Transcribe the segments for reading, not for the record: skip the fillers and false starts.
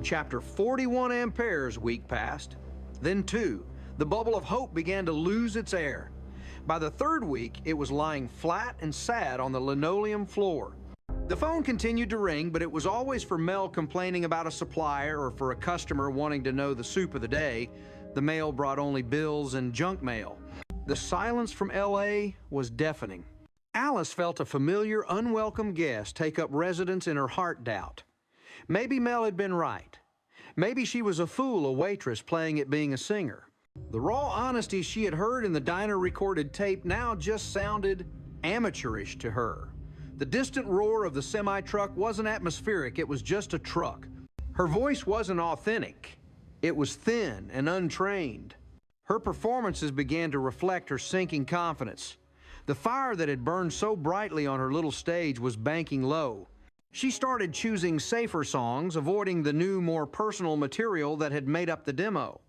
Chapter 41 amperes week passed. Then 2. The bubble of hope began to lose its air. By the 3rd week, it was lying flat and sad on the linoleum floor. The phone continued to ring, but it was always for Mel complaining about a supplier or for a customer wanting to know the soup of the day. The mail brought only bills and junk mail. The silence from L.A. was deafening. Alice felt a familiar, unwelcome guest take up residence in her heart doubt. Maybe Mel had been right. Maybe she was a fool, a waitress playing at being a singer. The raw honesty she had heard in the diner recorded tape now just sounded amateurish to her. The distant roar of the semi-truck wasn't atmospheric, it was just a truck. Her voice wasn't authentic. It was thin and untrained. Her performances began to reflect her sinking confidence. The fire that had burned so brightly on her little stage was banking low. She started choosing safer songs, avoiding the new, more personal material that had made up the demo.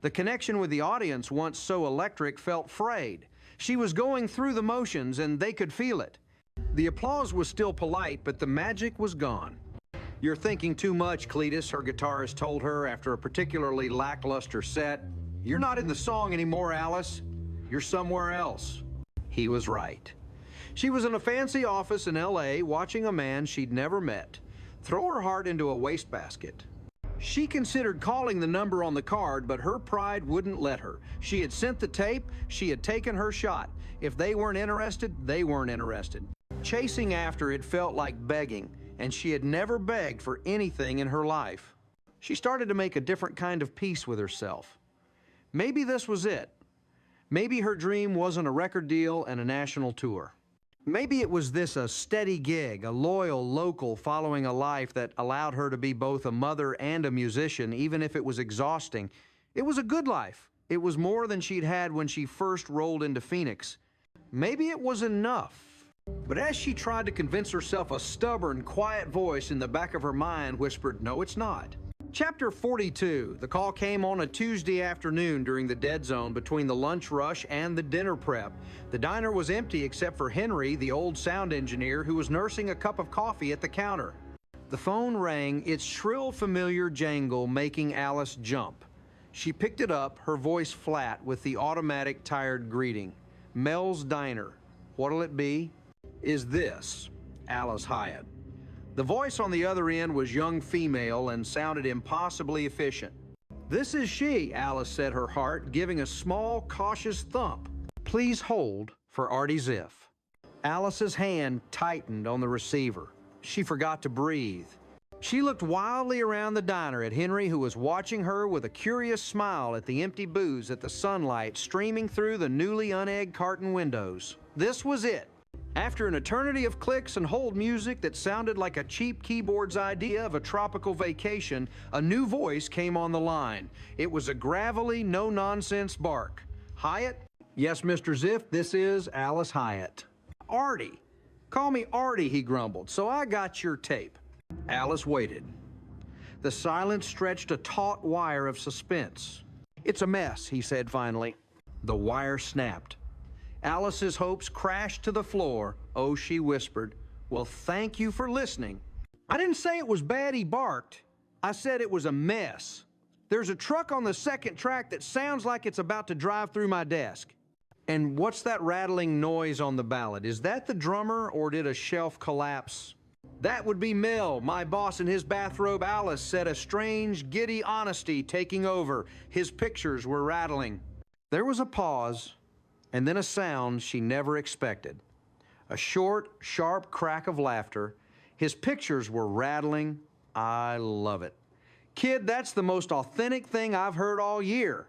The connection with the audience, once so electric, felt frayed. She was going through the motions, and they could feel it. The applause was still polite, but the magic was gone. "You're thinking too much, Cletus," her guitarist told her after a particularly lackluster set. "You're not in the song anymore, Alice. You're somewhere else." He was right. She was in a fancy office in L.A. watching a man she'd never met throw her heart into a wastebasket. She considered calling the number on the card, but her pride wouldn't let her. She had sent the tape, she had taken her shot. If they weren't interested, they weren't interested. Chasing after it felt like begging, and she had never begged for anything in her life. She started to make a different kind of peace with herself. Maybe this was it. Maybe her dream wasn't a record deal and a national tour. Maybe it was this, a steady gig, a loyal local following a life that allowed her to be both a mother and a musician, even if it was exhausting. It was a good life. It was more than she'd had when she first rolled into Phoenix. Maybe it was enough. But as she tried to convince herself, a stubborn, quiet voice in the back of her mind whispered, "No, it's not." Chapter 42. The call came on a Tuesday afternoon during the dead zone between the lunch rush and the dinner prep. The diner was empty except for Henry, the old sound engineer, who was nursing a cup of coffee at the counter. The phone rang, its shrill, familiar jangle making Alice jump. She picked it up, her voice flat with the automatic tired greeting. "Mel's Diner. What'll it be?" "Is this Alice Hyatt?" The voice on the other end was young female and sounded impossibly efficient. "This is she," Alice said, her heart giving a small, cautious thump. "Please hold for Artie Ziff." Alice's hand tightened on the receiver. She forgot to breathe. She looked wildly around the diner at Henry, who was watching her with a curious smile at the empty booze, at the sunlight streaming through the newly unegged carton windows. This was it. After an eternity of clicks and hold music that sounded like a cheap keyboard's idea of a tropical vacation, a new voice came on the line. It was a gravelly, no-nonsense bark. "Hyatt?" "Yes, Mr. Ziff, this is Alice Hyatt." "Artie. Call me Artie," he grumbled. "So I got your tape." Alice waited. The silence stretched a taut wire of suspense. "It's a mess," he said finally. The wire snapped. Alice's hopes crashed to the floor. "Oh," she whispered, "well, thank you for listening." "I didn't say it was bad," he barked. "I said it was a mess. There's a truck on the second track that sounds like it's about to drive through my desk." "And what's that rattling noise on the ballad? Is that the drummer, or did a shelf collapse?" "That would be Mel, my boss in his bathrobe," Alice said, a strange, giddy honesty taking over. His pictures were rattling. There was a pause, and then a sound she never expected. A short, sharp crack of laughter. His pictures were rattling. "I love it. Kid, that's the most authentic thing I've heard all year."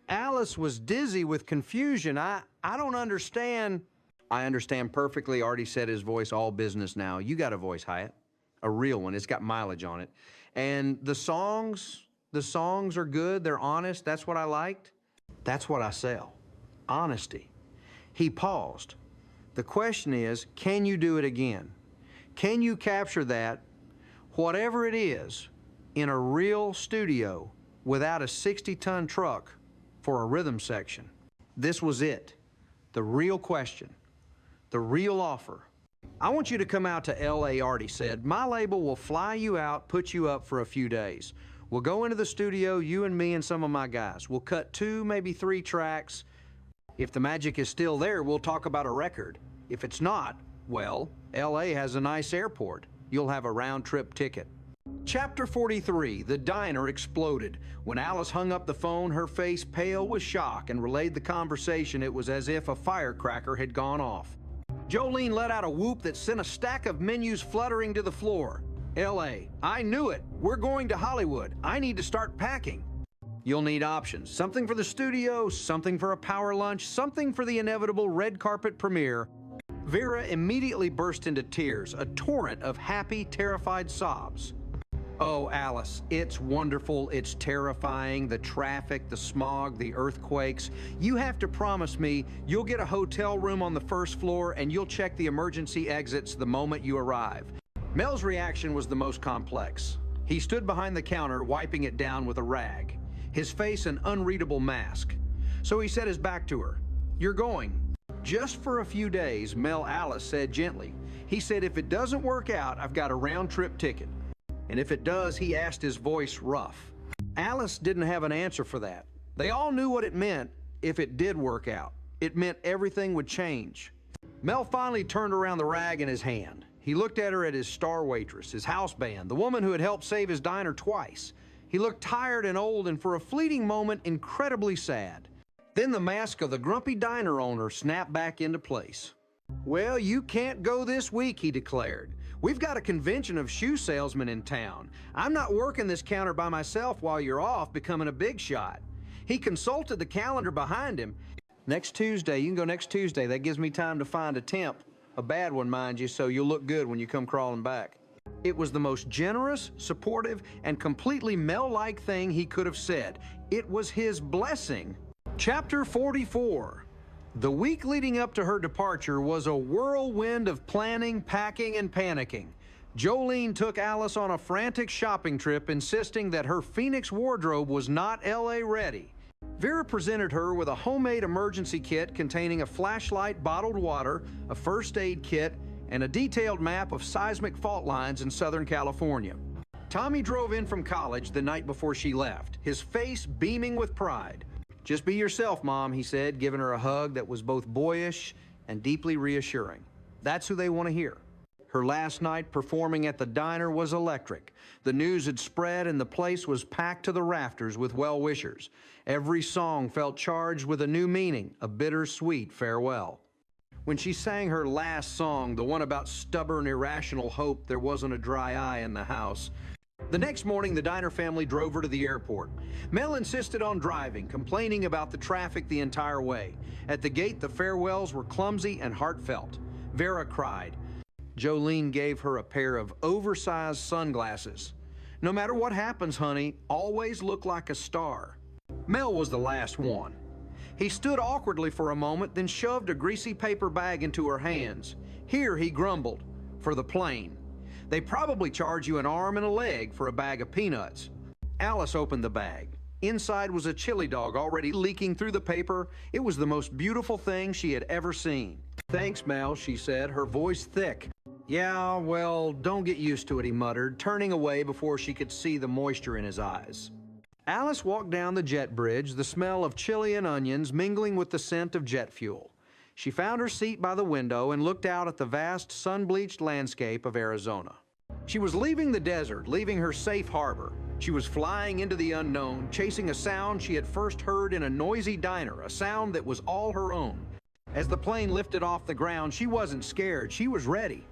Alice was dizzy with confusion. I don't understand." "I understand perfectly," Artie said, his voice all business now. "You got a voice, Hyatt. A real one. It's got mileage on it. And the songs are good. They're honest. That's what I liked. That's what I sell. Honesty." He paused. "The question is, can you do it again? Can you capture that, whatever it is, in a real studio without a 60-ton truck for a rhythm section?" This was it. The real question. The real offer. "I want you to come out to L.A., Artie said. My label will fly you out, put you up for a few days. We'll go into the studio, you and me and some of my guys. We'll cut 2, maybe 3 tracks. If the magic is still there, we'll talk about a record. If it's not, well, LA has a nice airport. You'll have a round-trip ticket. Chapter 43, the diner exploded. When Alice hung up the phone, her face pale with shock, and relayed the conversation. It was as if a firecracker had gone off. Jolene let out a whoop that sent a stack of menus fluttering to the floor. LA, I knew it. We're going to Hollywood. I need to start packing. You'll need options. Something for the studio, something for a power lunch, something for the inevitable red carpet premiere. Vera immediately burst into tears, a torrent of happy, terrified sobs. Oh, Alice, it's wonderful, it's terrifying, the traffic, the smog, the earthquakes. You have to promise me you'll get a hotel room on the first floor and you'll check the emergency exits the moment you arrive. Mel's reaction was the most complex. He stood behind the counter, wiping it down with a rag, his face an unreadable mask. So he set his back to her. You're going. Just for a few days, Mel Alice said gently. He said, if it doesn't work out, I've got a round-trip ticket. And if it does, he asked, his voice rough. Alice didn't have an answer for that. They all knew what it meant if it did work out. It meant everything would change. Mel finally turned around the rag in his hand. He looked at her, at his star waitress, his house band, the woman who had helped save his diner twice. He looked tired and old and for a fleeting moment incredibly sad. Then the mask of the grumpy diner owner snapped back into place. Well, you can't go this week, he declared. We've got a convention of shoe salesmen in town. I'm not working this counter by myself while you're off becoming a big shot. He consulted the calendar behind him. Next Tuesday, you can go next Tuesday. That gives me time to find a temp. A bad one, mind you, so you'll look good when you come crawling back. It was the most generous, supportive, and completely Mel-like thing he could have said. It was his blessing. Chapter 44. The week leading up to her departure was a whirlwind of planning, packing, and panicking. Jolene took Alice on a frantic shopping trip, insisting that her Phoenix wardrobe was not LA ready. Vera presented her with a homemade emergency kit containing a flashlight, bottled water, a first aid kit, and a detailed map of seismic fault lines in Southern California. Tommy drove in from college the night before she left, his face beaming with pride. Just be yourself, Mom, he said, giving her a hug that was both boyish and deeply reassuring. That's who they want to hear. Her last night performing at the diner was electric. The news had spread and the place was packed to the rafters with well-wishers. Every song felt charged with a new meaning, a bittersweet farewell. When she sang her last song, the one about stubborn, irrational hope, there wasn't a dry eye in the house. The next morning, the Diner family drove her to the airport. Mel insisted on driving, complaining about the traffic the entire way. At the gate, the farewells were clumsy and heartfelt. Vera cried. Jolene gave her a pair of oversized sunglasses. No matter what happens, honey, always look like a star. Mel was the last one. He stood awkwardly for a moment, then shoved a greasy paper bag into her hands. Here, he grumbled, for the plane. They probably charge you an arm and a leg for a bag of peanuts. Alice opened the bag. Inside was a chili dog already leaking through the paper. It was the most beautiful thing she had ever seen. Thanks, Mel, she said, her voice thick. Yeah, well, don't get used to it, he muttered, turning away before she could see the moisture in his eyes. Alice walked down the jet bridge, the smell of chili and onions mingling with the scent of jet fuel. She found her seat by the window and looked out at the vast, sun-bleached landscape of Arizona. She was leaving the desert, leaving her safe harbor. She was flying into the unknown, chasing a sound she had first heard in a noisy diner, a sound that was all her own. As the plane lifted off the ground, she wasn't scared, she was ready.